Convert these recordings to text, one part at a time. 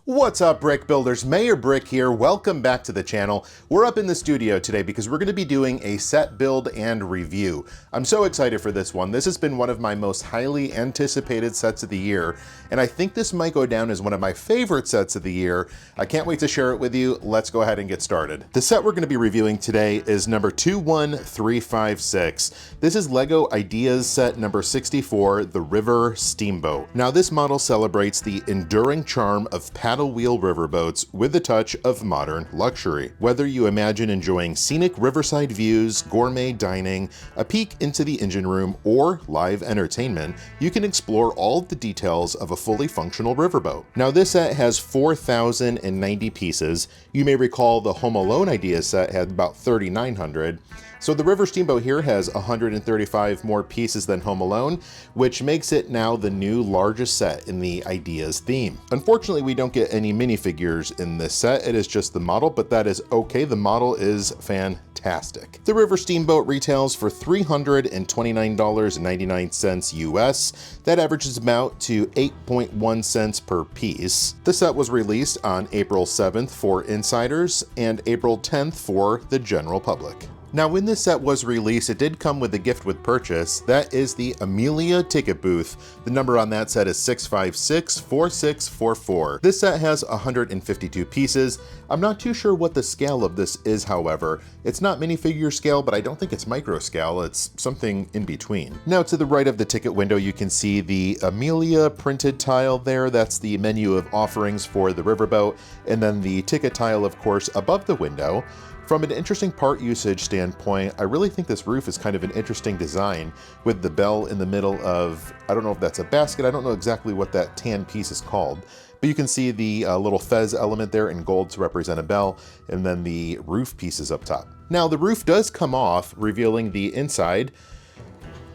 What's up, brick builders? Mayor Brick here. Welcome back to the channel. We're up in the studio today because we're going to be doing a set build and review. I'm so excited for this one. This has been one of my most highly anticipated sets of the year, and I think this might go down as one of my favorite sets of the year. I can't wait to share it with you. Let's go ahead and get started. The set we're going to be reviewing today is number 21356. This is LEGO Ideas set number 64, the River Steamboat. Now, this model celebrates the enduring charm of paddle wheel riverboats with a touch of modern luxury. Whether you imagine enjoying scenic riverside views, gourmet dining, a peek into the engine room, or live entertainment, you can explore all of the details of a fully functional riverboat. Now, this set has 4,090 pieces. You may recall the Home Alone Ideas set had about 3,900. So the River Steamboat here has 135 more pieces than Home Alone, which makes it now the new largest set in the Ideas theme. Unfortunately, we don't get any minifigures in this set. It is just the model, but that is okay. The model is fantastic. The River Steamboat retails for $329.99 US. That averages about to 8.1 cents per piece. The set was released on April 7th for insiders and April 10th for the general public. Now, when this set was released, it did come with a gift with purchase. That is the Amelia ticket booth. The number on that set is 6564644. This set has 152 pieces. I'm not too sure what the scale of this is, however. It's not minifigure scale, but I don't think it's micro scale. It's something in between. Now, to the right of the ticket window, you can see the Amelia printed tile there. That's the menu of offerings for the riverboat. And then the ticket tile, of course, above the window. From an interesting part usage standpoint, I really think this roof is kind of an interesting design with the bell in the middle of, I don't know if that's a basket, I don't know exactly what that tan piece is called, but you can see the little fez element there in gold to represent a bell, and then the roof pieces up top. Now, the roof does come off, revealing the inside,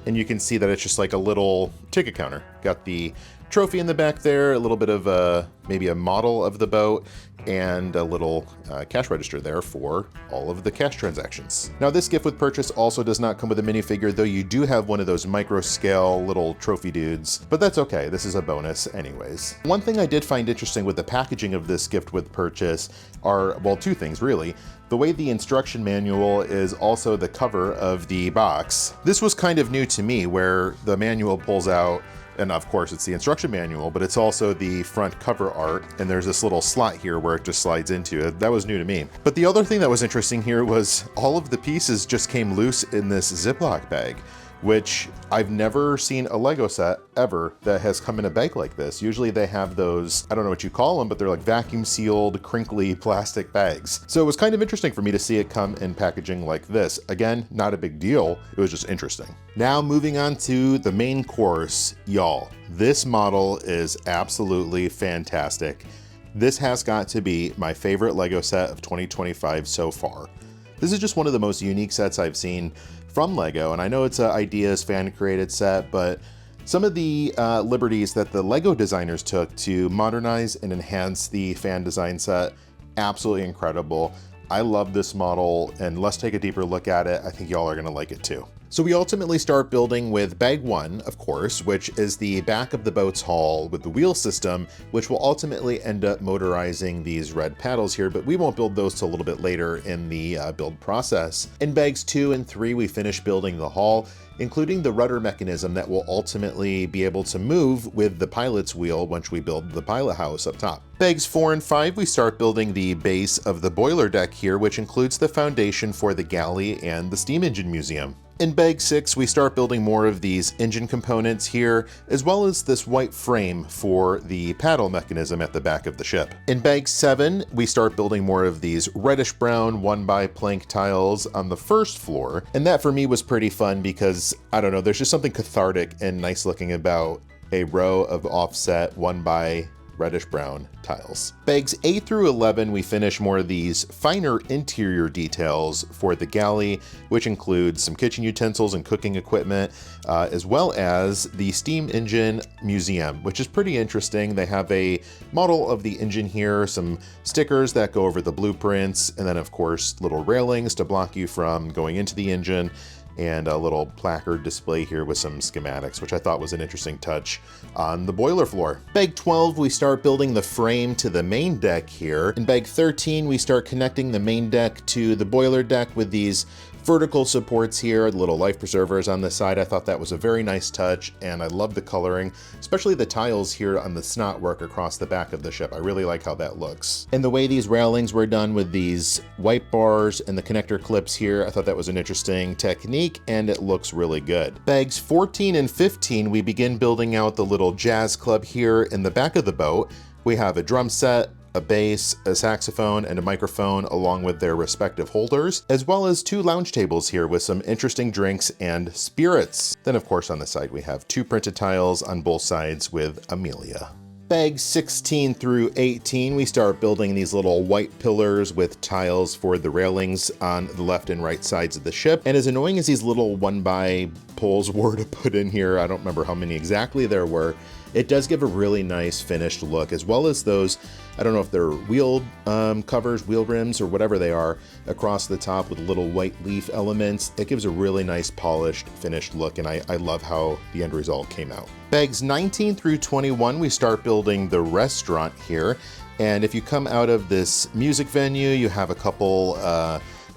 and you can see that it's just like a little ticket counter. Got the trophy in the back there, a little bit of maybe a model of the boat, and a little cash register there for all of the cash transactions. Now, this gift with purchase also does not come with a minifigure, though you do have one of those micro scale little trophy dudes, but that's okay. This is a bonus anyways. One thing I did find interesting with the packaging of this gift with purchase are, well, two things really. The way the instruction manual is also the cover of the box. This was kind of new to me, where the manual pulls out, and of course it's the instruction manual, but it's also the front cover art, and there's this little slot here where it just slides into. That was new to me. But the other thing that was interesting here was all of the pieces just came loose in this Ziploc bag, which I've never seen a Lego set ever that has come in a bag like this. Usually they have those, I don't know what you call them, but they're like vacuum sealed, crinkly plastic bags. So it was kind of interesting for me to see it come in packaging like this. Again, not a big deal. It was just interesting. Now, moving on to the main course, y'all. This model is absolutely fantastic. This has got to be my favorite Lego set of 2025 so far. This is just one of the most unique sets I've seen from LEGO, and I know it's an Ideas fan-created set, but some of the liberties that the LEGO designers took to modernize and enhance the fan design set, absolutely incredible. I love this model, and let's take a deeper look at it. I think y'all are gonna like it too. So we ultimately start building with bag one, of course, which is the back of the boat's hull with the wheel system, which will ultimately end up motorizing these red paddles here, but we won't build those till a little bit later in the build process. In bags 2 and 3, we finish building the hull, including the rudder mechanism that will ultimately be able to move with the pilot's wheel once we build the pilot house up top. Bags 4 and 5, we start building the base of the boiler deck here, which includes the foundation for the galley and the steam engine museum. In bag 6, we start building more of these engine components here, as well as this white frame for the paddle mechanism at the back of the ship. In bag 7, we start building more of these reddish brown 1x plank tiles on the first floor, and that for me was pretty fun because, I don't know, there's just something cathartic and nice looking about a row of offset 1x reddish brown tiles. Bags 8 through 11, we finish more of these finer interior details for the galley, which includes some kitchen utensils and cooking equipment, as well as the steam engine museum, which is pretty interesting. They have a model of the engine here, some stickers that go over the blueprints, and then of course little railings to block you from going into the engine. and a little placard display here with some schematics, which I thought was an interesting touch on the boiler floor. Bag 12, we start building the frame to the main deck here. In bag 13, we start connecting the main deck to the boiler deck with these vertical supports here, little life preservers on the side. I thought that was a very nice touch, and I love the coloring, especially the tiles here on the snot work across the back of the ship. I really like how that looks. And the way these railings were done with these white bars and the connector clips here, I thought that was an interesting technique, and it looks really good. Bags 14 and 15, we begin building out the little jazz club here in the back of the boat. We have a drum set, a bass, a saxophone, and a microphone along with their respective holders, as well as 2 lounge tables here with some interesting drinks and spirits. Then of course on the side we have 2 printed tiles on both sides with Amelia. Bags 16 through 18, we start building these little white pillars with tiles for the railings on the left and right sides of the ship. And as annoying as these little 1x poles were to put in here, I don't remember how many exactly there were, it does give a really nice finished look, as well as those, I don't know if they're wheel covers, wheel rims, or whatever they are, across the top with little white leaf elements. It gives a really nice polished, finished look, and I love how the end result came out. Bags 19 through 21, we start building the restaurant here. And if you come out of this music venue, you have a couple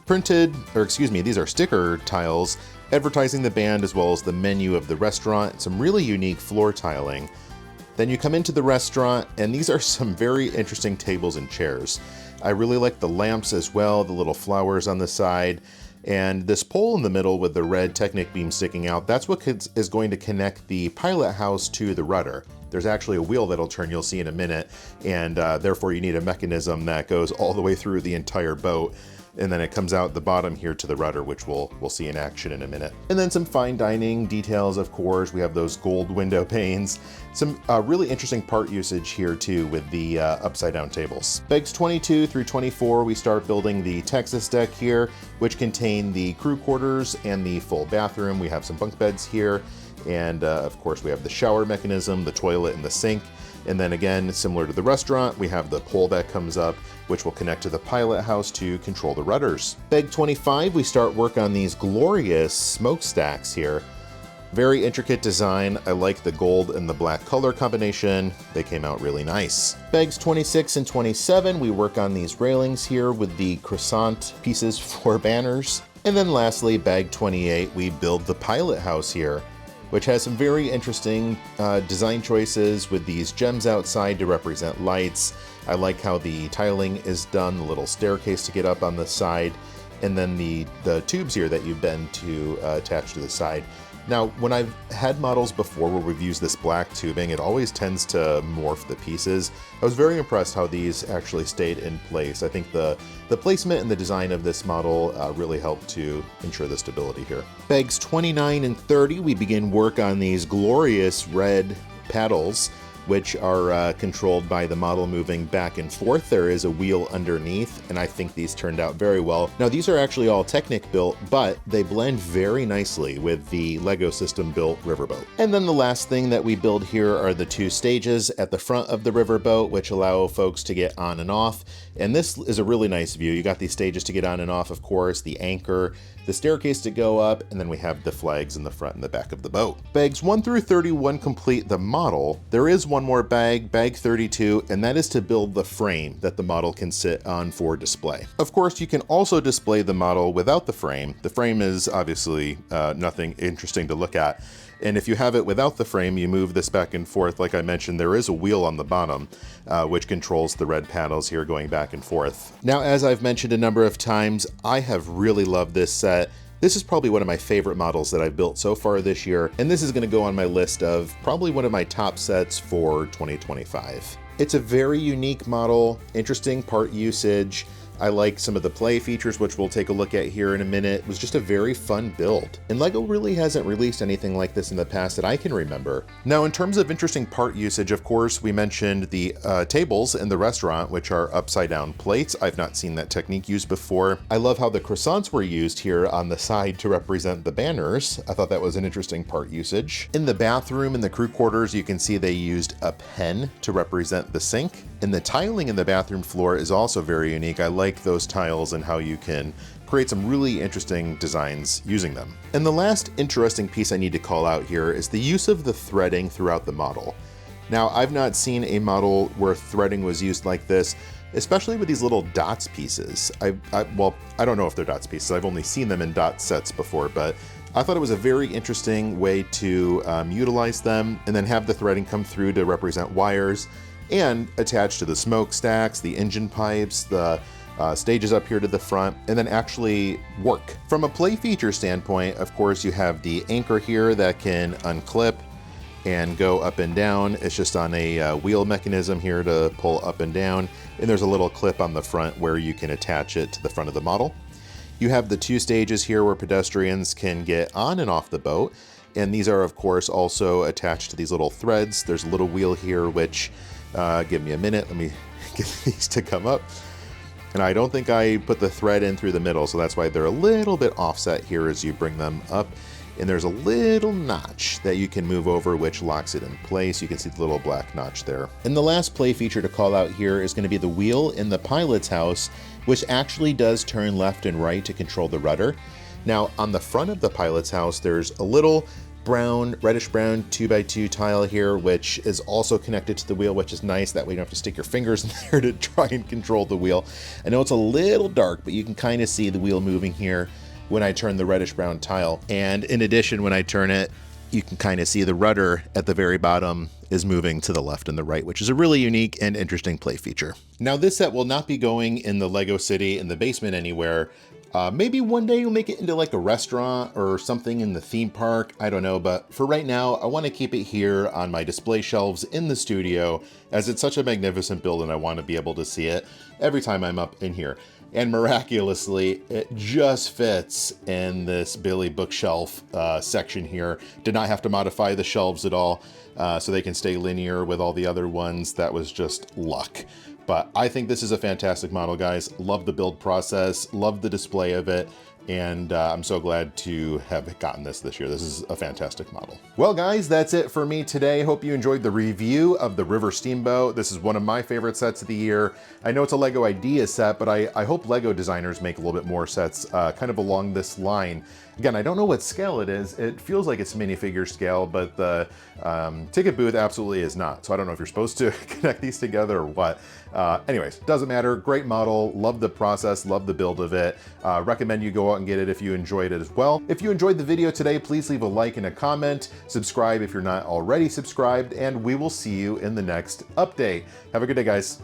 these are sticker tiles advertising the band as well as the menu of the restaurant, some really unique floor tiling. Then you come into the restaurant, and these are some very interesting tables and chairs. I really like the lamps as well, the little flowers on the side, and this pole in the middle with the red Technic beam sticking out. That's what is going to connect the pilot house to the rudder. There's actually a wheel that'll turn, you'll see in a minute, and therefore you need a mechanism that goes all the way through the entire boat. And then it comes out the bottom here to the rudder, which we'll see in action in a minute. And then some fine dining details, of course. We have those gold window panes. Some really interesting part usage here too with the upside down tables. Bags 22 through 24, we start building the Texas deck here, which contain the crew quarters and the full bathroom. We have some bunk beds here. And of course we have the shower mechanism, the toilet, and the sink. And then again, similar to the restaurant, we have the pole that comes up, which will connect to the pilot house to control the rudders. Bag 25, we start work on these glorious smokestacks here. Very intricate design. I like the gold and the black color combination. They came out really nice. Bags 26 and 27, we work on these railings here with the croissant pieces for banners. And then lastly, bag 28, we build the pilot house here, which has some very interesting design choices with these gems outside to represent lights. I like how the tiling is done, the little staircase to get up on the side, and then the tubes here that you bend to attach to the side. Now, when I've had models before where we've used this black tubing, it always tends to morph the pieces. I was very impressed how these actually stayed in place. I think the placement and the design of this model really helped to ensure the stability here. Bags 29 and 30, we begin work on these glorious red paddles, which are controlled by the model moving back and forth. There is a wheel underneath, and I think these turned out very well. Now, these are actually all Technic built, but they blend very nicely with the Lego system built riverboat. And then the last thing that we build here are the 2 stages at the front of the riverboat, which allow folks to get on and off. And this is a really nice view. You got these stages to get on and off, of course, the anchor, the staircase to go up, and then we have the flags in the front and the back of the boat. Bags 1 through 31 complete the model. There is one more bag, bag 32, and that is to build the frame that the model can sit on for display. Of course, you can also display the model without the frame. The frame is obviously nothing interesting to look at. And if you have it without the frame, you move this back and forth. Like I mentioned, there is a wheel on the bottom, which controls the red paddles here going back and forth. Now, as I've mentioned a number of times, I have really loved this set. This is probably one of my favorite models that I've built so far this year, and this is going to go on my list of probably one of my top sets for 2025. It's a very unique model, interesting part usage. I like some of the play features, which we'll take a look at here in a minute. It was just a very fun build. And LEGO really hasn't released anything like this in the past that I can remember. Now, in terms of interesting part usage, of course, we mentioned the tables in the restaurant, which are upside down plates. I've not seen that technique used before. I love how the croissants were used here on the side to represent the banners. I thought that was an interesting part usage. In the bathroom in the crew quarters, you can see they used a pen to represent the sink. And the tiling in the bathroom floor is also very unique. I like like those tiles and how you can create some really interesting designs using them. And the last interesting piece I need to call out here is the use of the threading throughout the model. Now, I've not seen a model where threading was used like this, especially with these little dots pieces. Well, I don't know if they're dots pieces. I've only seen them in dot sets before, but I thought it was a very interesting way to utilize them and then have the threading come through to represent wires and attach to the smokestacks, the engine pipes, the stages up here to the front, and then actually work. From a play feature standpoint, of course, you have the anchor here that can unclip and go up and down. It's just on a wheel mechanism here to pull up and down. And there's a little clip on the front where you can attach it to the front of the model. You have the 2 stages here where pedestrians can get on and off the boat. And these are, of course, also attached to these little threads. There's a little wheel here, which, give me a minute, let me get these to come up. And I don't think I put the thread in through the middle, so that's why they're a little bit offset here as you bring them up. And there's a little notch that you can move over, which locks it in place. You can see the little black notch there. And the last play feature to call out here is going to be the wheel in the pilot's house, which actually does turn left and right to control the rudder. Now, on the front of the pilot's house, there's a little brown, reddish brown 2x2 tile here, which is also connected to the wheel, which is nice. That way you don't have to stick your fingers in there to try and control the wheel. I know it's a little dark, but you can kind of see the wheel moving here when I turn the reddish brown tile. And in addition, when I turn it, you can kind of see the rudder at the very bottom is moving to the left and the right, which is a really unique and interesting play feature. Now, this set will not be going in the Lego City in the basement anywhere. Maybe one day you'll make it into like a restaurant or something in the theme park. I don't know, but for right now, I want to keep it here on my display shelves in the studio as it's such a magnificent build and I want to be able to see it every time I'm up in here. And miraculously, it just fits in this Billy bookshelf section here. Did not have to modify the shelves at all, so they can stay linear with all the other ones. That was just luck. But I think this is a fantastic model, guys. Love the build process, love the display of it, and I'm so glad to have gotten this year. This is a fantastic model. Well, guys, that's it for me today. Hope you enjoyed the review of the River Steamboat. This is one of my favorite sets of the year. I know it's a Lego Idea set, but I hope Lego designers make a little bit more sets kind of along this line. Again, I don't know what scale it is. It feels like it's minifigure scale, but the ticket booth absolutely is not. So I don't know if you're supposed to connect these together or what. Anyways, doesn't matter. Great model. Love the process. Love the build of it. Recommend you go out and get it if you enjoyed it as well. If you enjoyed the video today, please leave a like and a comment. Subscribe if you're not already subscribed, and we will see you in the next update. Have a good day, guys.